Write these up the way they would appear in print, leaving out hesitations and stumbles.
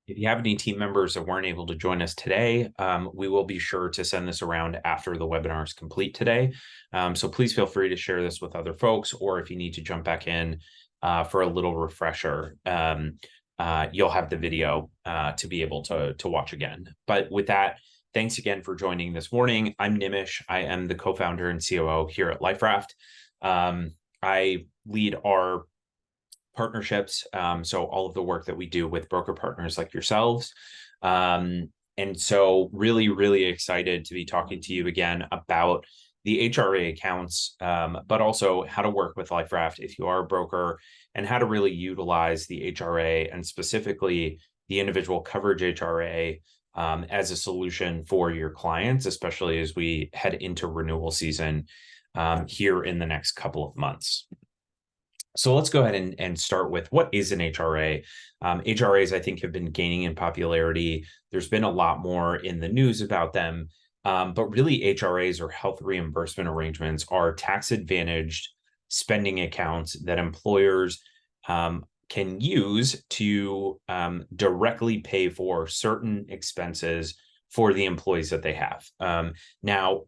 If you have any team members that weren't able to join us today, we will be sure to send this around after the webinar is complete today. So please feel free to share this with other folks, or if you need to jump back in for a little refresher, you'll have the video to be able to watch again. But with that, thanks again for joining this morning. I'm Nimish. I am the co-founder and COO here at Liferaft. I lead our partnerships. So all of the work that we do with broker partners like yourselves. And so really, really excited to be talking to you again about the HRA accounts, but also how to work with Liferaft if you are a broker, and how to really utilize the HRA and specifically the individual coverage HRA as a solution for your clients, especially as we head into renewal season here in the next couple of months. So let's go ahead and start with what is an HRA. HRAs, I think, have been gaining in popularity. There's been a lot more in the news about them, but really HRAs, or health reimbursement arrangements, are tax-advantaged spending accounts that employers can use to directly pay for certain expenses for the employees that they have. Now,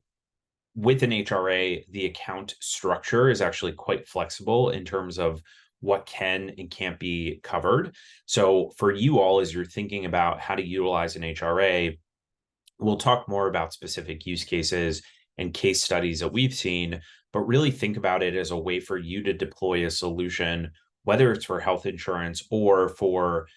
with an HRA, the account structure is actually quite flexible in terms of what can and can't be covered. So for you all, as you're thinking about how to utilize an HRA, we'll talk more about specific use cases and case studies that we've seen, but really think about it as a way for you to deploy a solution, whether it's for health insurance or for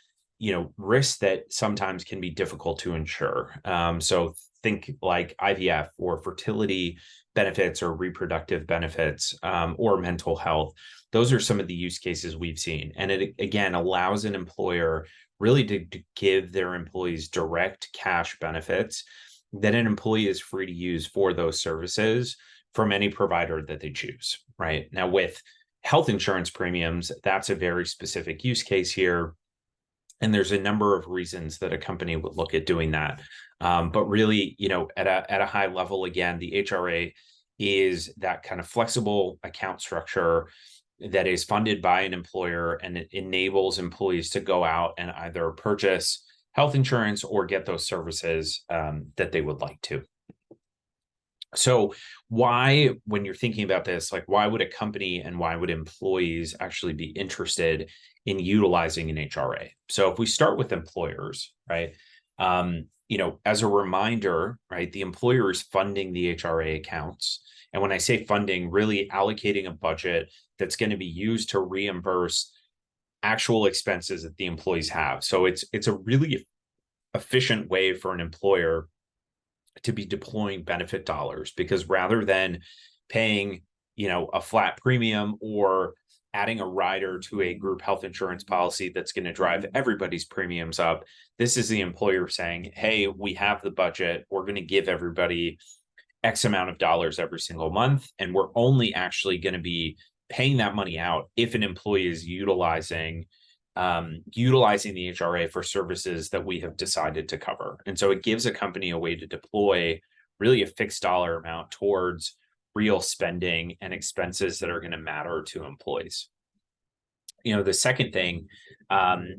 risks that sometimes can be difficult to insure. So think like IVF or fertility benefits or reproductive benefits or mental health. Those are some of the use cases we've seen. And it, again, allows an employer really to give their employees direct cash benefits that an employee is free to use for those services from any provider that they choose, right? Now, with health insurance premiums, that's a very specific use case here. And there's a number of reasons that a company would look at doing that. But really, at a high level, again, the HRA is that kind of flexible account structure that is funded by an employer, and it enables employees to go out and either purchase health insurance or get those services that they would like to. So why, when you're thinking about this, like why would a company and why would employees actually be interested in utilizing an HRA? So if we start with employers, right? As a reminder, right, the employer is funding the HRA accounts. And when I say funding, really allocating a budget that's going to be used to reimburse actual expenses that the employees have. So it's a really efficient way for an employer to be deploying benefit dollars, because rather than paying, a flat premium or adding a rider to a group health insurance policy that's going to drive everybody's premiums up, this is the employer saying, hey, we have the budget. We're going to give everybody X amount of dollars every single month. And we're only actually going to be paying that money out if an employee is utilizing the HRA for services that we have decided to cover. And so it gives a company a way to deploy really a fixed dollar amount towards real spending and expenses that are going to matter to employees. The second thing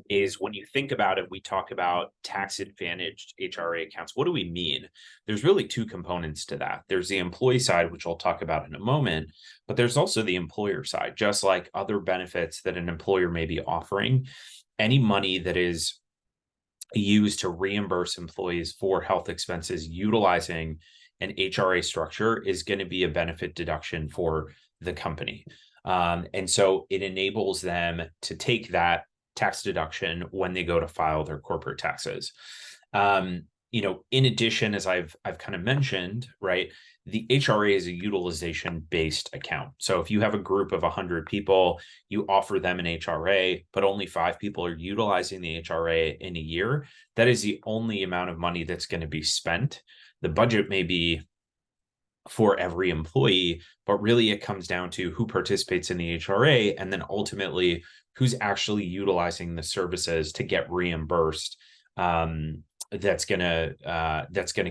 is, when you think about it, we talk about tax-advantaged HRA accounts. What do we mean? There's really two components to that. There's the employee side, which I'll talk about in a moment, but there's also the employer side. Just like other benefits that an employer may be offering, any money that is used to reimburse employees for health expenses utilizing an HRA structure is going to be a benefit deduction for the company. And so it enables them to take that tax deduction when they go to file their corporate taxes. In addition, as I've kind of mentioned, right, the HRA is a utilization-based account. So if you have a group of 100 people, you offer them an HRA, but only 5 people are utilizing the HRA in a year, that is the only amount of money that's going to be spent. The budget may be for every employee, but really it comes down to who participates in the HRA, and then ultimately who's actually utilizing the services to get reimbursed. That's gonna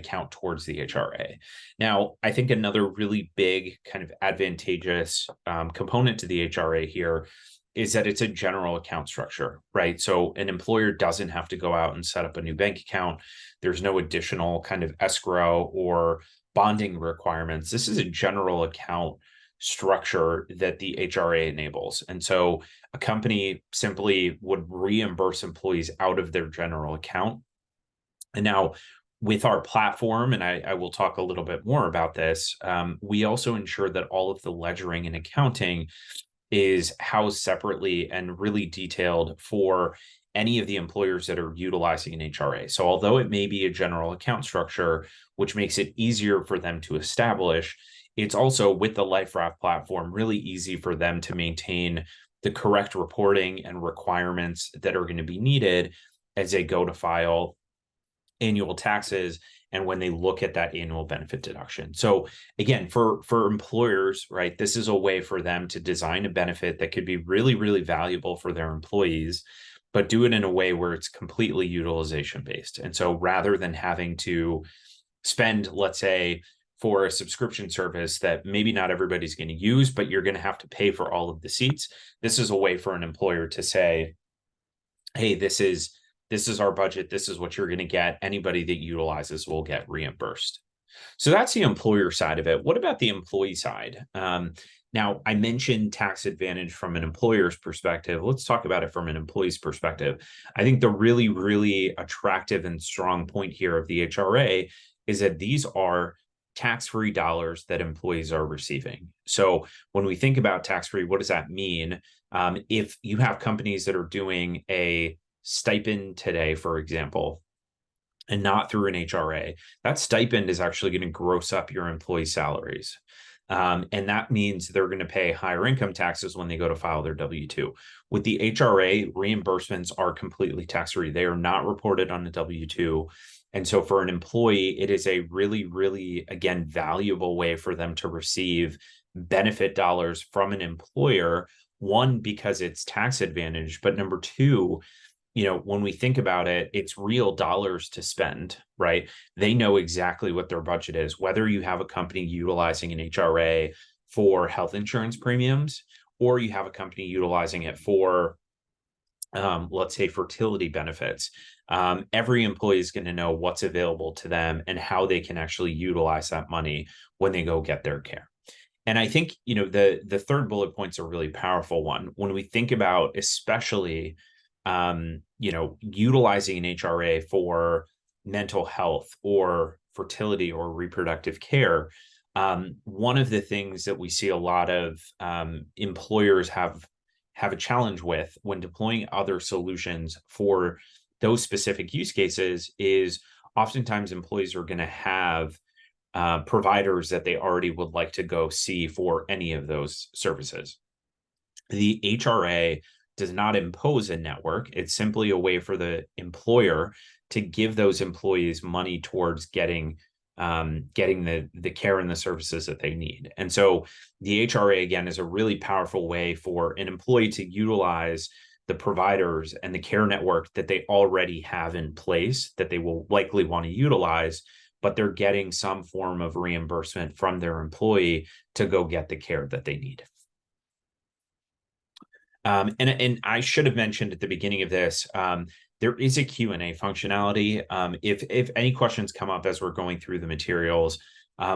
count towards the HRA. Now, I think another really big kind of advantageous component to the HRA here is that it's a general account structure, right? So an employer doesn't have to go out and set up a new bank account. There's no additional kind of escrow or bonding requirements. This is a general account structure that the HRA enables. And so a company simply would reimburse employees out of their general account. And now with our platform, and I will talk a little bit more about this, we also ensure that all of the ledgering and accounting is housed separately and really detailed for any of the employers that are utilizing an HRA. So although it may be a general account structure, which makes it easier for them to establish, it's also with the Liferaft platform really easy for them to maintain the correct reporting and requirements that are going to be needed as they go to file annual taxes and when they look at that annual benefit deduction. So again, for employers, right, this is a way for them to design a benefit that could be really, really valuable for their employees, but do it in a way where it's completely utilization based. And so rather than having to spend, let's say, for a subscription service that maybe not everybody's going to use, but you're going to have to pay for all of the seats, this is a way for an employer to say, hey, this is our budget. This is what you're going to get. Anybody that utilizes will get reimbursed. So that's the employer side of it. What about the employee side? Now, I mentioned tax advantage from an employer's perspective. Let's talk about it from an employee's perspective. I think the really, really attractive and strong point here of the HRA is that these are tax-free dollars that employees are receiving. So when we think about tax-free, what does that mean? If you have companies that are doing a stipend today, for example, and not through an HRA, that stipend is actually going to gross up your employee salaries. And that means they're going to pay higher income taxes when they go to file their W-2. With the HRA, reimbursements are completely tax-free. They are not reported on the W-2. And so for an employee, it is a really, really, again, valuable way for them to receive benefit dollars from an employer. One, because it's tax advantage, but number two, when we think about it, it's real dollars to spend, right? They know exactly what their budget is, whether you have a company utilizing an HRA for health insurance premiums, or you have a company utilizing it for, let's say, fertility benefits. Every employee is going to know what's available to them and how they can actually utilize that money when they go get their care. And I think, the third bullet point's a really powerful one. When we think about, especially, utilizing an HRA for mental health or fertility or reproductive care, one of the things that we see a lot of employers have a challenge with when deploying other solutions for those specific use cases is oftentimes employees are going to have providers that they already would like to go see for any of those services. The HRA does not impose a network. It's simply a way for the employer to give those employees money towards getting the care and the services that they need. And so the HRA, again, is a really powerful way for an employee to utilize the providers and the care network that they already have in place that they will likely want to utilize, but they're getting some form of reimbursement from their employee to go get the care that they need. And I should have mentioned at the beginning of this, there is a Q&A functionality. If any questions come up as we're going through the materials,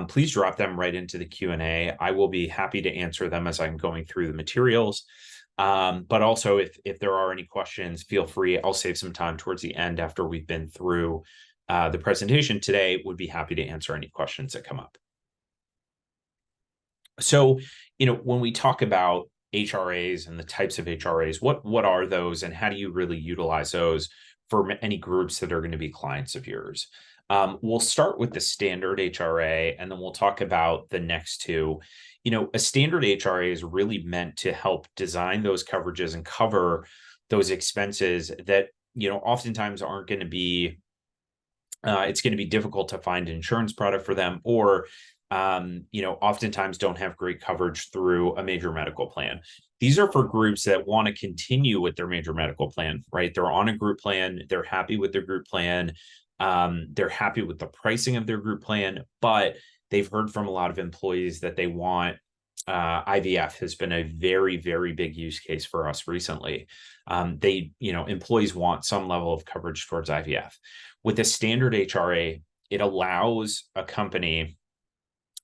please drop them right into the Q&A. I will be happy to answer them as I'm going through the materials. But also, if there are any questions, feel free. I'll save some time towards the end after we've been through the presentation today. Would be happy to answer any questions that come up. So, when we talk about HRAs and the types of HRAs, what are those and how do you really utilize those for any groups that are going to be clients of yours? We'll start with the standard HRA and then we'll talk about the next two. A standard HRA is really meant to help design those coverages and cover those expenses that, oftentimes aren't going to be, it's going to be difficult to find an insurance product for them, or oftentimes don't have great coverage through a major medical plan. These are for groups that want to continue with their major medical plan, right? They're on a group plan. They're happy with their group plan. They're happy with the pricing of their group plan, but they've heard from a lot of employees that they want IVF has been a very, very big use case for us recently. Employees want some level of coverage towards IVF. With a standard HRA, it allows a company,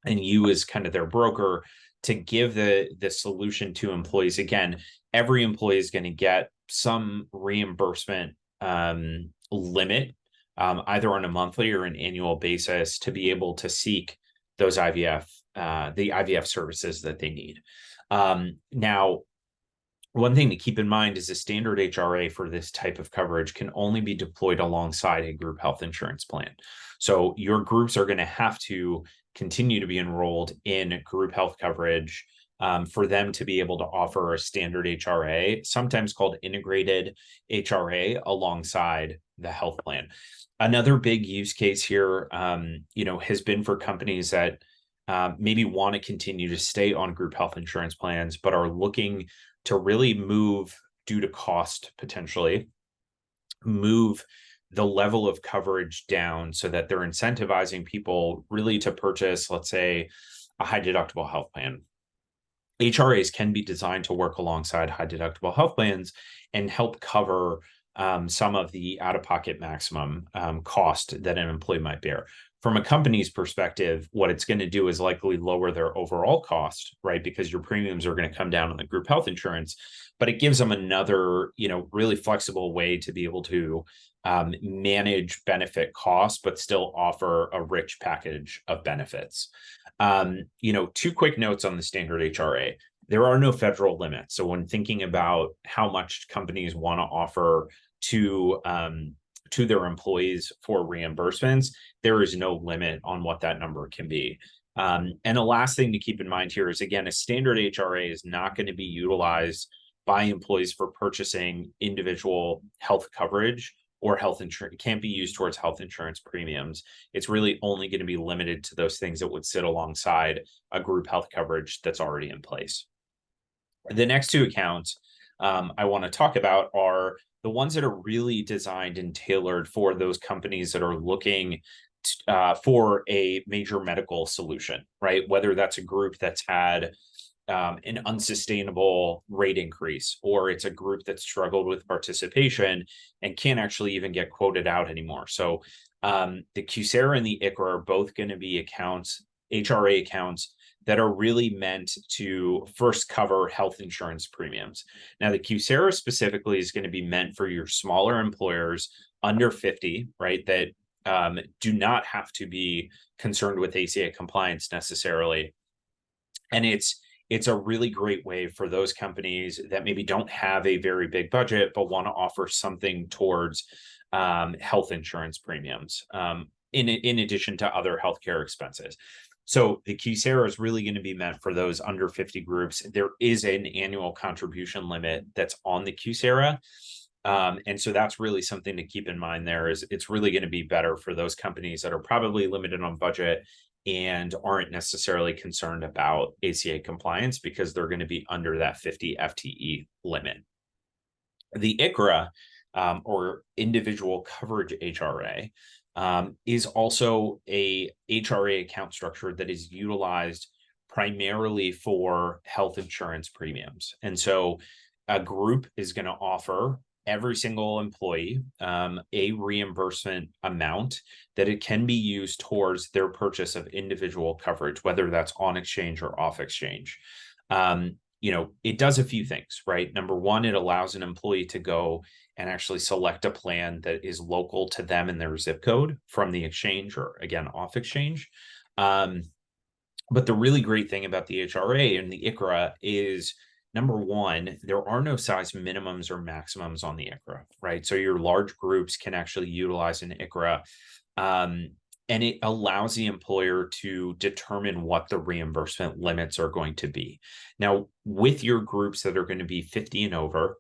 and you as kind of their broker, to give the solution to employees. Again, every employee is going to get some reimbursement limit, either on a monthly or an annual basis, to be able to seek those the IVF services that they need. Now, one thing to keep in mind is a standard HRA for this type of coverage can only be deployed alongside a group health insurance plan. So your groups are going to have to continue to be enrolled in group health coverage for them to be able to offer a standard HRA, sometimes called integrated HRA, alongside the health plan. Another big use case here, has been for companies that maybe want to continue to stay on group health insurance plans, but are looking to really move, due to cost potentially, move the level of coverage down so that they're incentivizing people really to purchase, let's say, a high deductible health plan. HRAs can be designed to work alongside high deductible health plans and help cover some of the out-of-pocket maximum cost that an employee might bear. From a company's perspective, what it's going to do is likely lower their overall cost, right? Because your premiums are going to come down on the group health insurance, but it gives them another, really flexible way to be able to manage benefit costs, but still offer a rich package of benefits. Two quick notes on the standard HRA. There are no federal limits. So when thinking about how much companies want to offer to their employees for reimbursements, there is no limit on what that number can be. And the last thing to keep in mind here is, again, a standard HRA is not going to be utilized by employees for purchasing individual health coverage or health insurance. It can't be used towards health insurance premiums. It's really only going to be limited to those things that would sit alongside a group health coverage that's already in place. The next two accounts I want to talk about are the ones that are really designed and tailored for those companies that are looking for a major medical solution, right? Whether that's a group that's had an unsustainable rate increase, or it's a group that struggled with participation and can't actually even get quoted out anymore. So the QSARA and the ICHRA are both going to be accounts, HRA accounts, that are really meant to first cover health insurance premiums. Now, the QSARA specifically is going to be meant for your smaller employers under 50, right, that do not have to be concerned with ACA compliance necessarily. And it's a really great way for those companies that maybe don't have a very big budget, but want to offer something towards health insurance premiums, in addition to other healthcare expenses. So the QSARA is really going to be meant for those under 50 groups. There is an annual contribution limit that's on the QSARA. And so that's really something to keep in mind there. Is it's really going to be better for those companies that are probably limited on budget and aren't necessarily concerned about ACA compliance, because they're going to be under that 50 FTE limit. The ICHRA, or individual coverage HRA, is also a HRA account structure that is utilized primarily for health insurance premiums. And so a group is going to offer every single employee a reimbursement amount that it can be used towards their purchase of individual coverage, whether that's on exchange or off exchange. It does a few things, right? Number one, it allows an employee to go and actually select a plan that is local to them and their zip code from the exchange, or again, off exchange. But the really great thing about the HRA and the ICHRA is, number one, there are no size minimums or maximums on the ICHRA, right? So your large groups can actually utilize an ICHRA, and it allows the employer to determine what the reimbursement limits are going to be. Now, with your groups that are going to be 50 and over,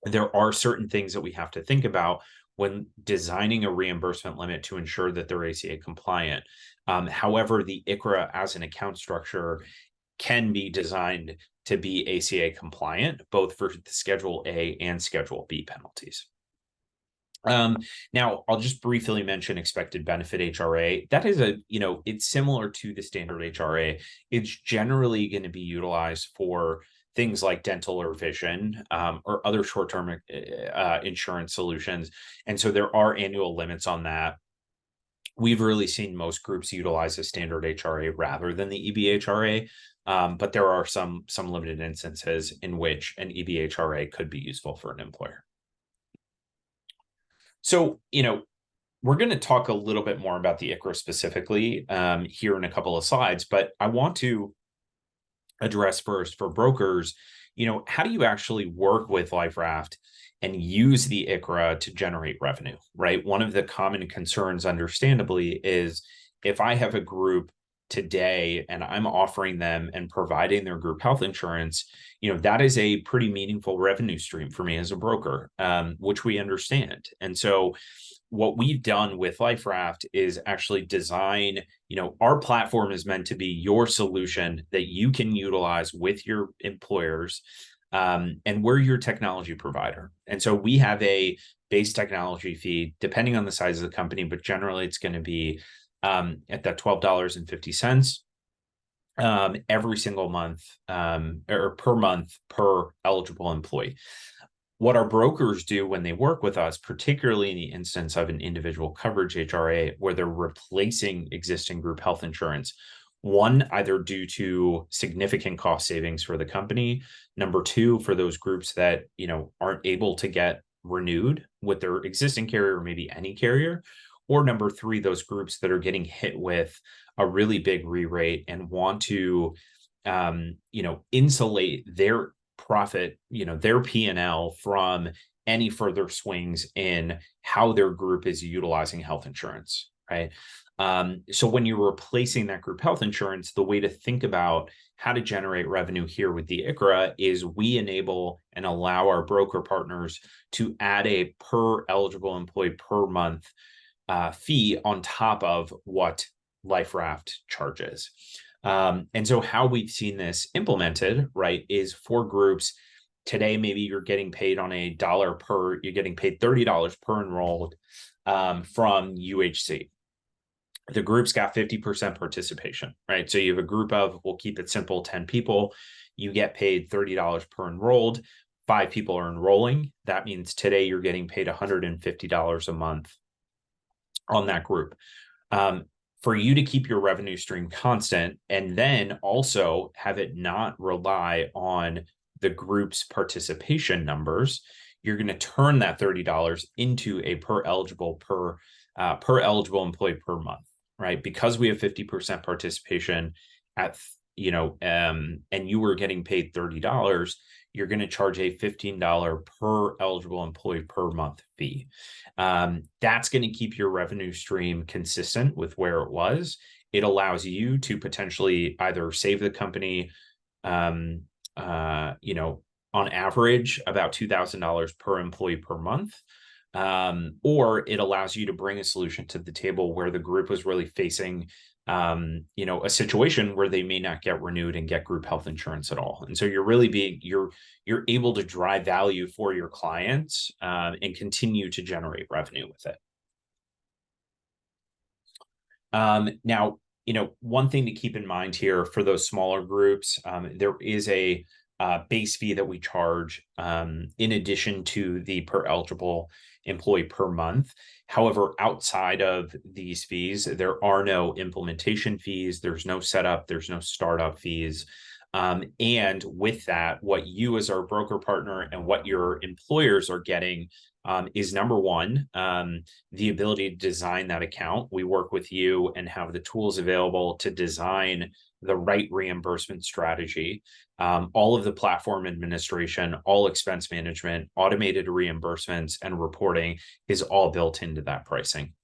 there are certain things that we have to think about when designing a reimbursement limit to ensure that they're ACA compliant. However, the ICHRA as an account structure can be designed to be ACA compliant, both for the Schedule A and Schedule B penalties. Now I'll just briefly mention expected benefit HRA. That is it's similar to the standard HRA. It's generally going to be utilized for things like dental or vision, or other short-term insurance solutions. And so there are annual limits on that. We've really seen most groups utilize a standard HRA rather than the EBHRA. But there are some limited instances in which an EBHRA could be useful for an employer. So, we're going to talk a little bit more about the ICHRA specifically here in a couple of slides, but I want to address first for brokers, how do you actually work with Liferaft and use the ICHRA to generate revenue, right? One of the common concerns, understandably, is if I have a group today and I'm offering them and providing their group health insurance, that is a pretty meaningful revenue stream for me as a broker, which we understand. And so what we've done with Liferaft is actually design, our platform is meant to be your solution that you can utilize with your employers. And we're your technology provider. And so we have a base technology fee, depending on the size of the company, but generally it's going to be at that $12.50 every single month, or per month per eligible employee. What our brokers do when they work with us, particularly in the instance of an individual coverage HRA, where they're replacing existing group health insurance, one, either due to significant cost savings for the company. Number two, for those groups that, aren't able to get renewed with their existing carrier, or maybe any carrier. Or number three, those groups that are getting hit with a really big re-rate and want to, insulate their profit, their P&L from any further swings in how their group is utilizing health insurance, right? So when you're replacing that group health insurance, the way to think about how to generate revenue here with the ICHRA is we enable and allow our broker partners to add a per eligible employee per month fee on top of what Liferaft charges. And so how we've seen this implemented, right, is for groups today, maybe you're getting paid on you're getting paid $30 per enrolled from UHC. The group's got 50% participation, right? So you have a group of, we'll keep it simple, 10 people. You get paid $30 per enrolled. 5 people are enrolling. That means today you're getting paid $150 a month on that group. For you to keep your revenue stream constant and then also have it not rely on the group's participation numbers, you're going to turn that $30 into a per eligible employee per month, right? Because we have 50% participation at, and you were getting paid $30, you're going to charge a $15 per eligible employee per month fee. That's going to keep your revenue stream consistent with where it was. It allows you to potentially either save the company, on average about $2,000 per employee per month, or it allows you to bring a solution to the table where the group was really facing a situation where they may not get renewed and get group health insurance at all. And so you're really you're able to drive value for your clients and continue to generate revenue with it. Now, one thing to keep in mind here for those smaller groups, there is a base fee that we charge in addition to the per eligible employee per month. However, outside of these fees, there are no implementation fees, there's no setup, there's no startup fees. And with that, what you as our broker partner and what your employers are getting is number one, the ability to design that account. We work with you and have the tools available to design the right reimbursement strategy. All of the platform administration, all expense management, automated reimbursements, and reporting is all built into that pricing.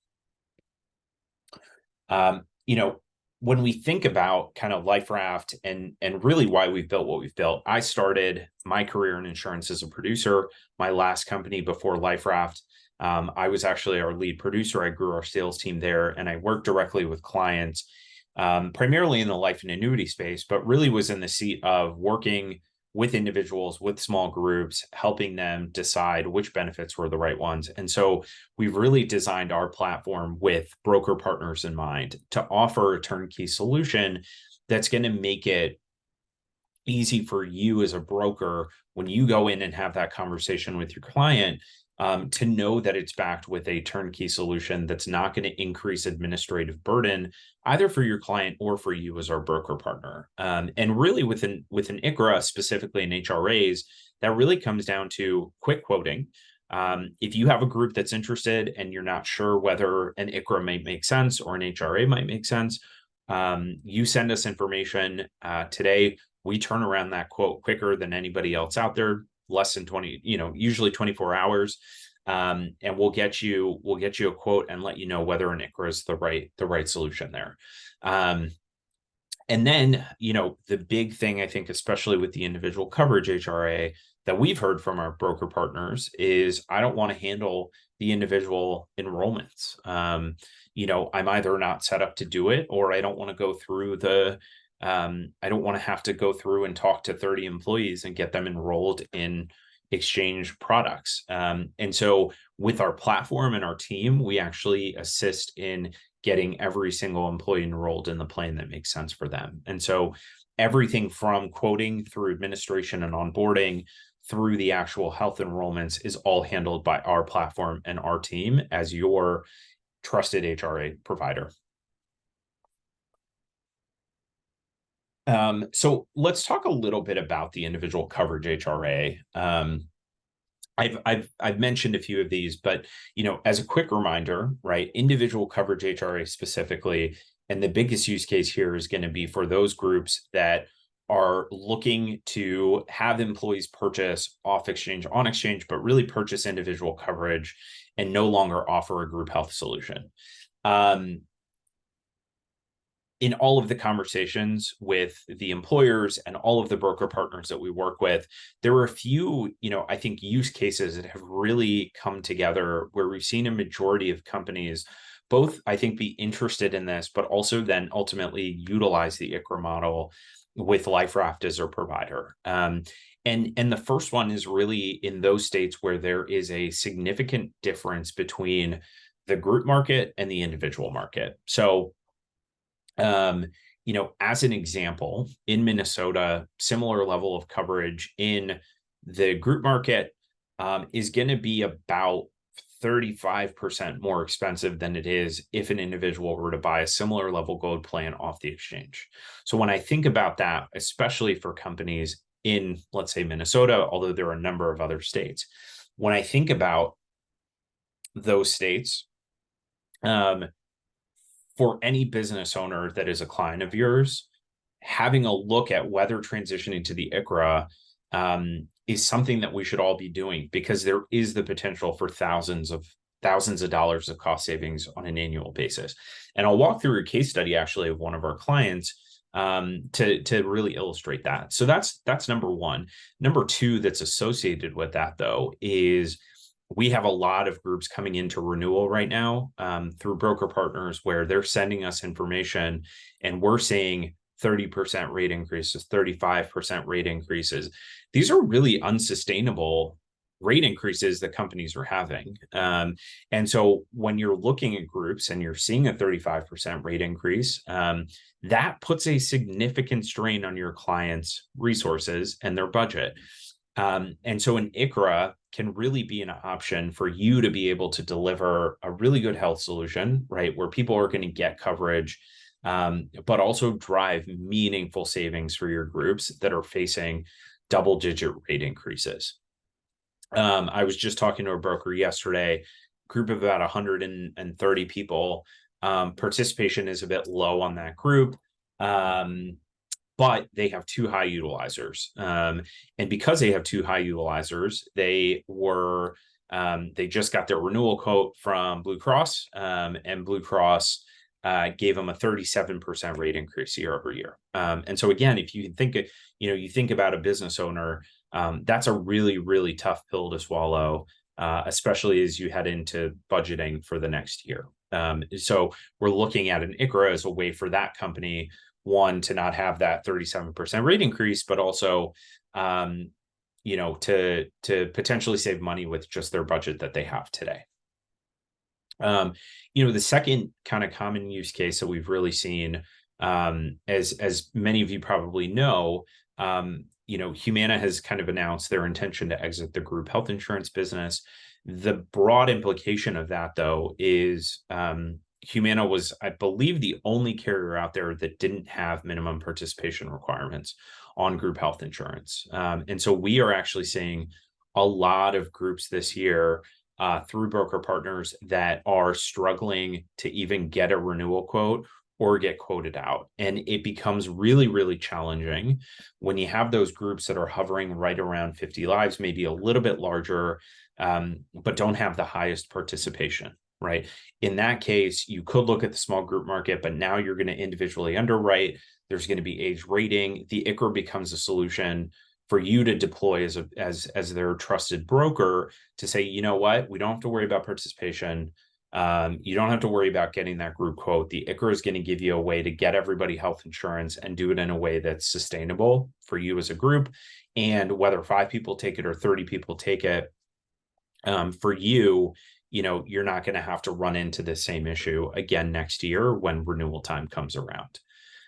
When we think about kind of Liferaft and really why we've built what we've built, I started my career in insurance as a producer. My last company before Liferaft, I was actually our lead producer. I grew our sales team there, and I worked directly with clients, primarily in the life and annuity space, but really was in the seat of working with individuals, with small groups, helping them decide which benefits were the right ones. And so we've really designed our platform with broker partners in mind to offer a turnkey solution that's going to make it easy for you as a broker when you go in and have that conversation with your client, to know that it's backed with a turnkey solution that's not going to increase administrative burden either for your client or for you as our broker partner. And really with an ICHRA, specifically in HRAs, that really comes down to quick quoting. If you have a group that's interested and you're not sure whether an ICHRA might make sense or an HRA might make sense, you send us information today. We turn around that quote quicker than anybody else out there, less than 20, usually 24 hours. And we'll get you a quote and let you know whether an ICHRA is the right solution there. And then, the big thing, I think, especially with the individual coverage HRA that we've heard from our broker partners is, I don't want to handle the individual enrollments. I'm either not set up to do it, or I don't want to go through I don't want to have to go through and talk to 30 employees and get them enrolled in exchange products. And so with our platform and our team, we actually assist in getting every single employee enrolled in the plan that makes sense for them. And so everything from quoting through administration and onboarding through the actual health enrollments is all handled by our platform and our team as your trusted HRA provider. So let's talk a little bit about the individual coverage HRA. I've mentioned a few of these, but as a quick reminder, right? Individual coverage HRA specifically, and the biggest use case here is going to be for those groups that are looking to have employees purchase off exchange, on exchange, but really purchase individual coverage and no longer offer a group health solution. In all of the conversations with the employers and all of the broker partners that we work with, there were a few, I think, use cases that have really come together where we've seen a majority of companies both, I think, be interested in this, but also then ultimately utilize the ICHRA model with Liferaft as their provider. And the first one is really in those states where there is a significant difference between the group market and the individual market. So as an example, in Minnesota, similar level of coverage in the group market is going to be about 35% more expensive than it is if an individual were to buy a similar level gold plan off the exchange. So when I think about that, especially for companies in, let's say, Minnesota, although there are a number of other states, when I think about those states, for any business owner that is a client of yours, having a look at whether transitioning to the ICHRA is something that we should all be doing, because there is the potential for thousands of dollars of cost savings on an annual basis. And I'll walk through a case study actually of one of our clients to really illustrate that. So that's number one. Number two that's associated with that, though, is we have a lot of groups coming into renewal right now through broker partners where they're sending us information and we're seeing 30% rate increases, 35% rate increases. These are really unsustainable rate increases that companies are having. And so when you're looking at groups and you're seeing a 35% rate increase, that puts a significant strain on your clients' resources and their budget. And so an ICHRA can really be an option for you to be able to deliver a really good health solution, right? Where people are going to get coverage, but also drive meaningful savings for your groups that are facing double-digit rate increases. I was just talking to a broker yesterday, group of about 130 people. Participation is a bit low on that group. But they have two high utilizers. And because they have two high utilizers, they just got their renewal quote from Blue Cross, and Blue Cross gave them a 37% rate increase year over year. And so again, if you think, you think about a business owner, that's a really, really tough pill to swallow, especially as you head into budgeting for the next year. So we're looking at an ICHRA as a way for that company, one, to not have that 37% rate increase, but also to potentially save money with just their budget that they have today. The second kind of common use case that we've really seen, as many of you probably know, Humana has kind of announced their intention to exit the group health insurance business. The broad implication of that, though, is Humana was, I believe, the only carrier out there that didn't have minimum participation requirements on group health insurance. And so we are actually seeing a lot of groups this year through broker partners that are struggling to even get a renewal quote or get quoted out. And it becomes really, really challenging when you have those groups that are hovering right around 50 lives, maybe a little bit larger, but don't have the highest participation, right? In that case, you could look at the small group market, but now you're going to individually underwrite. There's going to be age rating. The ICHRA becomes a solution for you to deploy as their trusted broker to say, you know what, we don't have to worry about participation. You don't have to worry about getting that group quote. The ICHRA is going to give you a way to get everybody health insurance and do it in a way that's sustainable for you as a group. And whether 5 people take it or 30 people take it, for you, you're not going to have to run into the same issue again next year when renewal time comes around.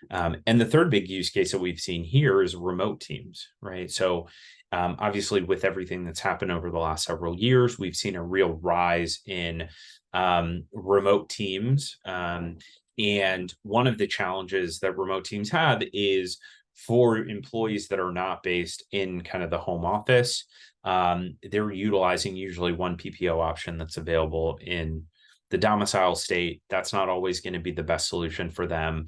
And the third big use case that we've seen here is remote teams, right? So obviously, with everything that's happened over the last several years, we've seen a real rise in remote teams. And one of the challenges that remote teams have is for employees that are not based in kind of the home office, they're utilizing usually one PPO option that's available in the domicile state. That's not always going to be the best solution for them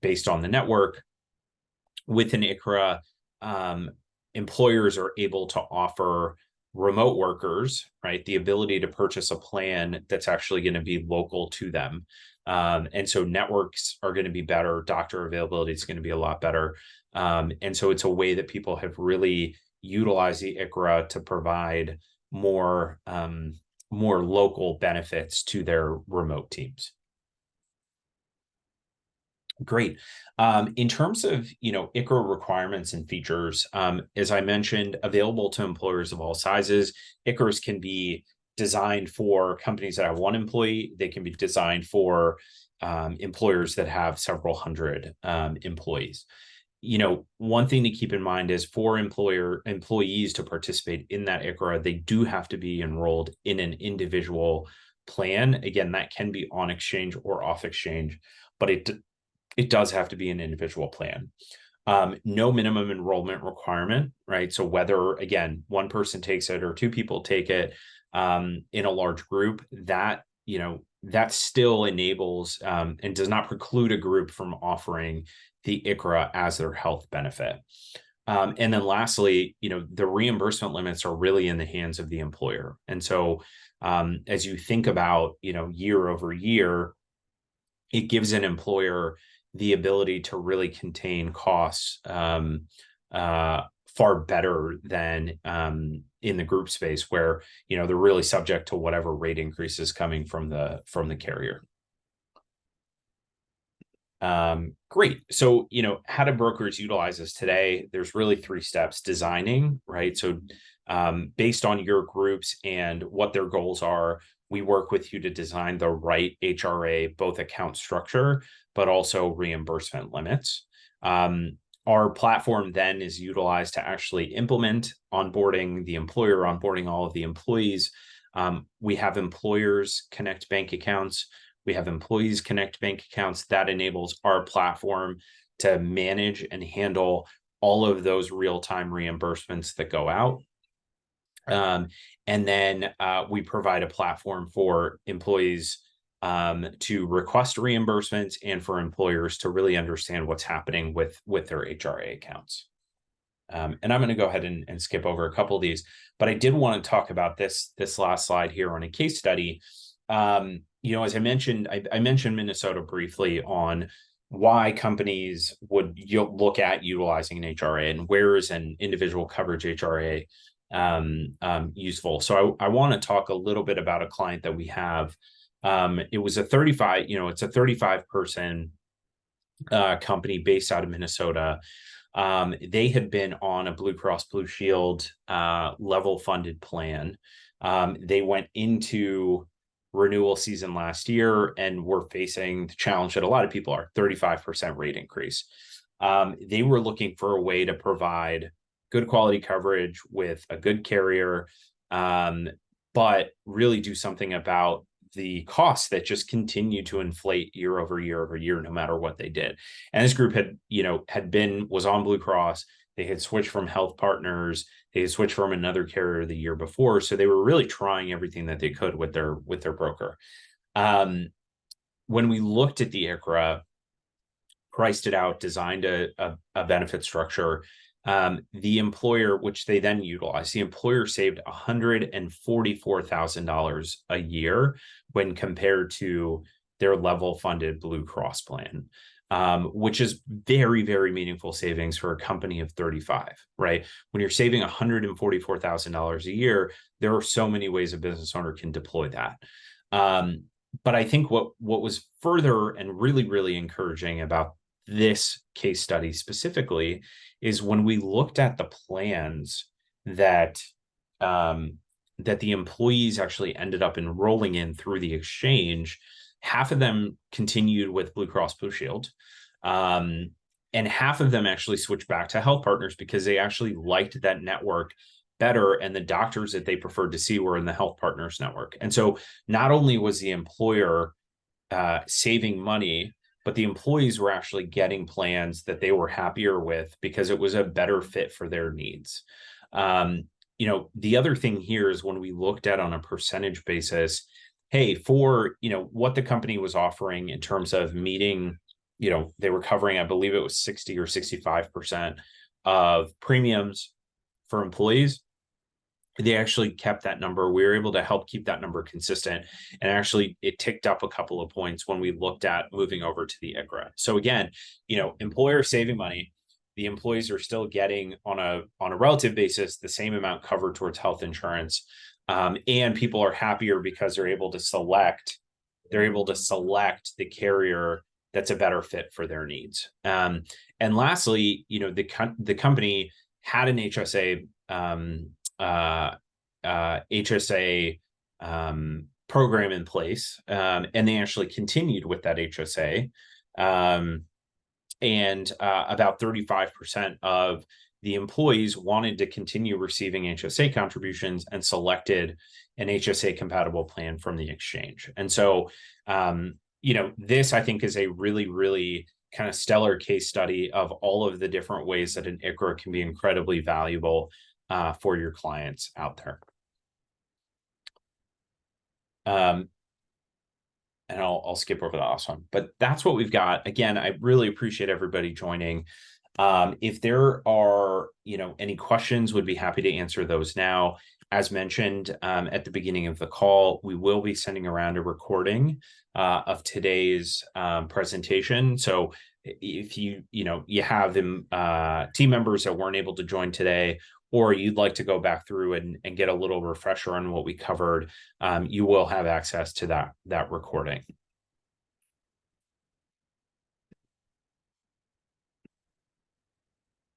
based on the network. With an ICHRA, employers are able to offer remote workers, right, the ability to purchase a plan that's actually going to be local to them. And so networks are going to be better. Doctor availability is going to be a lot better. And so it's a way that people have really utilized the ICHRA to provide more local benefits to their remote teams. Great. In terms of, ICHRA requirements and features, as I mentioned, available to employers of all sizes. ICHRAs can be designed for companies that have one employee. They can be designed for employers that have several hundred employees. One thing to keep in mind is for employees to participate in that ICHRA, they do have to be enrolled in an individual plan. Again, that can be on exchange or off exchange, but it does have to be an individual plan. No minimum enrollment requirement, right? So whether, again, one person takes it or 2 people take it in a large group, that still enables and does not preclude a group from offering the ICHRA as their health benefit. And then lastly, the reimbursement limits are really in the hands of the employer. And so as you think about, year over year, it gives an employer the ability to really contain costs far better than in the group space where, they're really subject to whatever rate increase is coming from the carrier. Great. So, how do brokers utilize this today? There's really 3 steps: designing, right? So based on your groups and what their goals are, we work with you to design the right HRA, both account structure, but also reimbursement limits. Our platform then is utilized to actually implement onboarding the employer, onboarding all of the employees. We have employers connect bank accounts. We have employees connect bank accounts. That enables our platform to manage and handle all of those real-time reimbursements that go out. And then we provide a platform for employees to request reimbursements and for employers to really understand what's happening with their HRA accounts. And I'm going to go ahead and skip over a couple of these, but I did want to talk about this last slide here on a case study. As I mentioned, I mentioned Minnesota briefly on why companies would look at utilizing an HRA and where is an individual coverage HRA useful. So I want to talk a little bit about a client that we have. It was a 35 person company based out of Minnesota. They had been on a Blue Cross Blue Shield level funded plan. They went into renewal season last year and were facing the challenge that a lot of people are, 35% rate increase. They were looking for a way to provide good quality coverage with a good carrier, but really do something about the costs that just continue to inflate year over year over year, no matter what they did. And this group was on Blue Cross. They had switched from Health Partners. They had switched from another carrier the year before. So they were really trying everything that they could with their broker. When we looked at the ICHRA, priced it out, designed a benefit structure, the employer, which they then utilized, the employer saved $144,000 a year when compared to their level funded Blue Cross plan, which is very, very meaningful savings for a company of 35, right? When you're saving $144,000 a year, there are so many ways a business owner can deploy that. But I think what was further and really, really encouraging about this case study specifically is when we looked at the plans that the employees actually ended up enrolling in through the exchange, half of them continued with Blue Cross Blue Shield, and half of them actually switched back to Health Partners because they actually liked that network better, and the doctors that they preferred to see were in the Health Partners network. And so not only was the employer saving money, but the employees were actually getting plans that they were happier with because it was a better fit for their needs. The other thing here is when we looked at on a percentage basis, hey, for, what the company was offering in terms of meeting, they were covering, I believe it was 60 or 65% of premiums for employees. They actually kept that number. We were able to help keep that number consistent. And actually, it ticked up a couple of points when we looked at moving over to the ICHRA. So again, employer saving money. The employees are still getting on a relative basis the same amount covered towards health insurance. And people are happier because they're able to select the carrier that's a better fit for their needs. And lastly, the company had an HSA program in place, and they actually continued with that HSA. And about 35% of the employees wanted to continue receiving HSA contributions and selected an HSA compatible plan from the exchange. And so, this I think is a really, really kind of stellar case study of all of the different ways that an ICHRA can be incredibly valuable for your clients out there. And I'll skip over the last one, but that's what we've got. Again, I really appreciate everybody joining. If there are, any questions, would be happy to answer those now. As mentioned at the beginning of the call, we will be sending around a recording of today's presentation. So if you have them team members that weren't able to join today, or you'd like to go back through and get a little refresher on what we covered, you will have access to that recording.